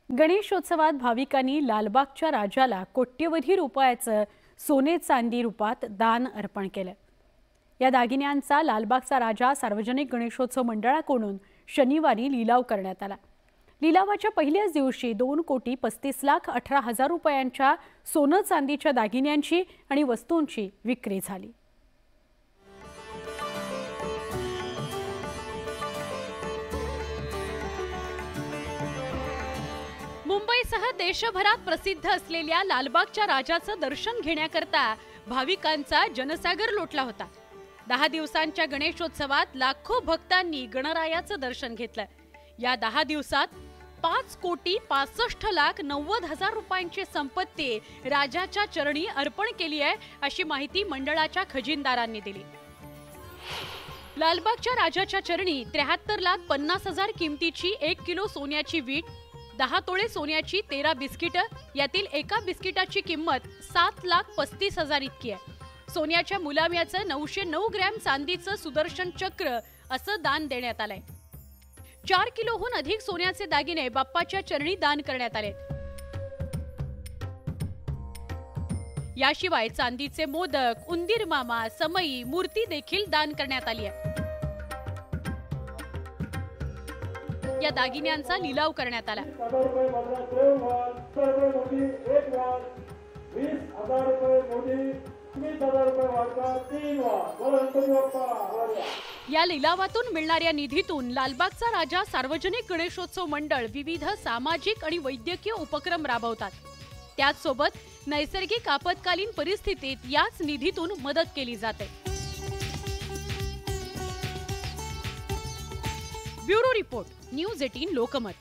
गणेशोत्सवात भाविकांनी लालबागच्या राजाला कोट्यवधी रुपयाचं सोने चांदी रूपात दान अर्पण केलं। या दागिन्यांचा लालबागचा राजा सार्वजनिक गणेशोत्सव मंडळाकडून शनिवारी लिलाव करण्यात आला। लिलावाच्या पहिल्याच दिवशी 2,35,18,000 रुपयांच्या सोनं चांदीच्या दागिन्यांची आणि वस्तूंची विक्री झाली। मुंबईसह देशभरात प्रसिद्ध असलेल्या लालबागच्या राजाचं दर्शन घेण्याकरता भाविकांचा जनसागर लोटला होता। 10 दिवसांच्या गणेशोत्सवात लाखो भक्तांनी गणरायाचं दर्शन घेतलं। या 10 दिवसात 5,65,90,000 रुपयांची संपत्ती राजाच्या चरणी अर्पण केली आहे, अशी माहिती मंडळाच्या खजिनदारांनी दिली। लालबागच्या राजाच्या चरणी 73,50,000 किमतीची 1 किलो सोन्याची वीट, 10 तोळे सोन्याची 13 बिस्किटं, यातील एका बिस्किटाची किंमत 7,35,000 इतकी आहे। सोन्याच्या मुलाम्याचं 909 ग्रॅम चांदीचं सुदर्शन चक्र असं दान देण्यात आलंय। 4 किलोहून अधिक सोन्याचे दागिने बाप्पाच्या चरणी दान करण्यात आले। याशिवाय चांदीचे मोदक, उंदीर मामा, समई, मूर्ती देखील दान करण्यात आली आहे। या दागिन्यांचा लिलाव करण्यात आला। या लिलावातून मिळणाऱ्या निधीतून लालबागचा राजा सार्वजनिक गणेशोत्सव मंडळ विविध सामाजिक आणि वैद्यकीय उपक्रम राबवतात। त्याचसोबत नैसर्गिक आपत्कालीन परिस्थितीत याच निधीतून मदत केली जाते। Bureau report, news 18 Lokmat.